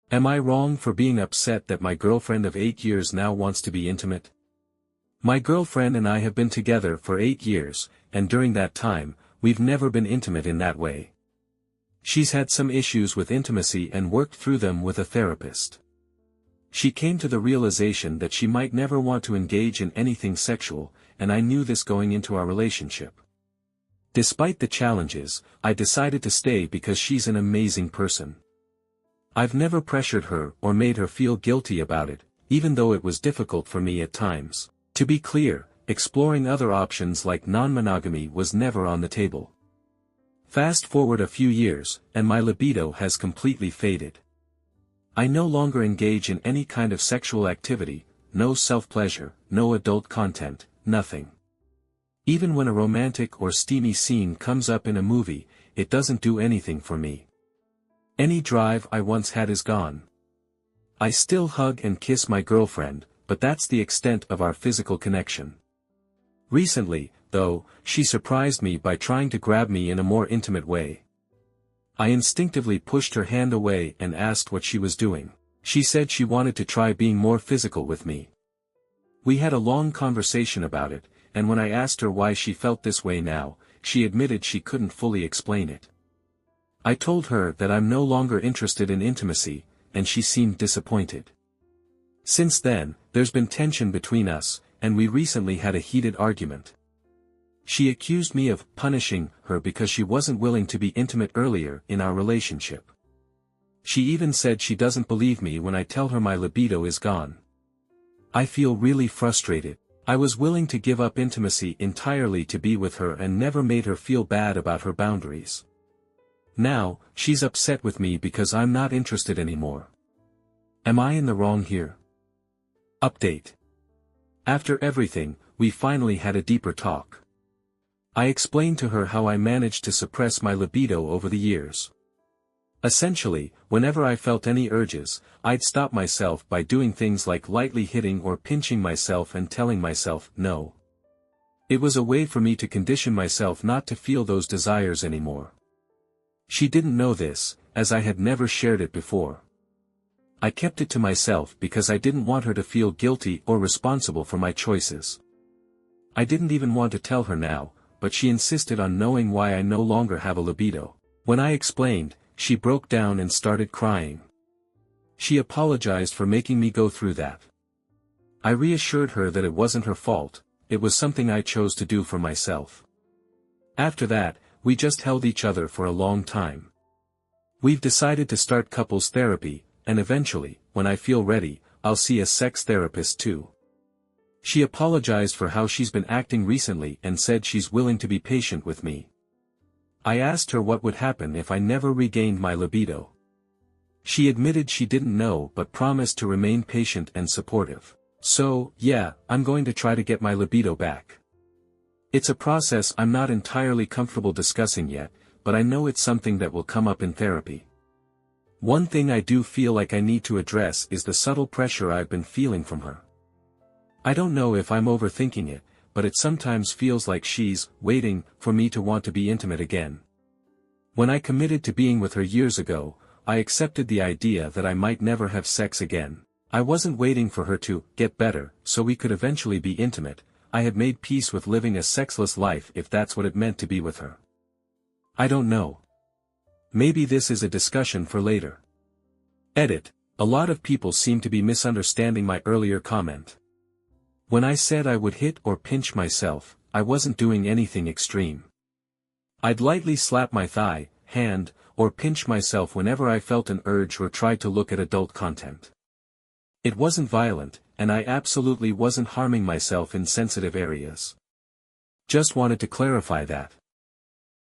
Am I wrong for being upset that my girlfriend of 8 years now wants to be intimate? My girlfriend and I have been together for 8 years, and during that time, we've never been intimate in that way. She's had some issues with intimacy and worked through them with a therapist. She came to the realization that she might never want to engage in anything sexual, and I knew this going into our relationship. Despite the challenges, I decided to stay because she's an amazing person. I've never pressured her or made her feel guilty about it, even though it was difficult for me at times. To be clear, exploring other options like non-monogamy was never on the table. Fast forward a few years, and my libido has completely faded. I no longer engage in any kind of sexual activity, no self-pleasure, no adult content, nothing. Even when a romantic or steamy scene comes up in a movie, it doesn't do anything for me. Any drive I once had is gone. I still hug and kiss my girlfriend, but that's the extent of our physical connection. Recently, though, she surprised me by trying to grab me in a more intimate way. I instinctively pushed her hand away and asked what she was doing. She said she wanted to try being more physical with me. We had a long conversation about it, and when I asked her why she felt this way now, she admitted she couldn't fully explain it. I told her that I'm no longer interested in intimacy, and she seemed disappointed. Since then, there's been tension between us, and we recently had a heated argument. She accused me of punishing her because she wasn't willing to be intimate earlier in our relationship. She even said she doesn't believe me when I tell her my libido is gone. I feel really frustrated. I was willing to give up intimacy entirely to be with her and never made her feel bad about her boundaries. Now, she's upset with me because I'm not interested anymore. Am I in the wrong here? Update. After everything, we finally had a deeper talk. I explained to her how I managed to suppress my libido over the years. Essentially, whenever I felt any urges, I'd stop myself by doing things like lightly hitting or pinching myself and telling myself, no. It was a way for me to condition myself not to feel those desires anymore. She didn't know this, as I had never shared it before. I kept it to myself because I didn't want her to feel guilty or responsible for my choices. I didn't even want to tell her now, but she insisted on knowing why I no longer have a libido. When I explained, she broke down and started crying. She apologized for making me go through that. I reassured her that it wasn't her fault, it was something I chose to do for myself. After that, we just held each other for a long time. We've decided to start couples therapy, and eventually, when I feel ready, I'll see a sex therapist too. She apologized for how she's been acting recently and said she's willing to be patient with me. I asked her what would happen if I never regained my libido. She admitted she didn't know but promised to remain patient and supportive. So, yeah, I'm going to try to get my libido back. It's a process I'm not entirely comfortable discussing yet, but I know it's something that will come up in therapy. One thing I do feel like I need to address is the subtle pressure I've been feeling from her. I don't know if I'm overthinking it, but it sometimes feels like she's waiting for me to want to be intimate again. When I committed to being with her years ago, I accepted the idea that I might never have sex again. I wasn't waiting for her to get better so we could eventually be intimate. I had made peace with living a sexless life if that's what it meant to be with her. I don't know. Maybe this is a discussion for later. Edit. A lot of people seem to be misunderstanding my earlier comment. When I said I would hit or pinch myself, I wasn't doing anything extreme. I'd lightly slap my thigh, hand, or pinch myself whenever I felt an urge or tried to look at adult content. It wasn't violent, and I absolutely wasn't harming myself in sensitive areas. Just wanted to clarify that.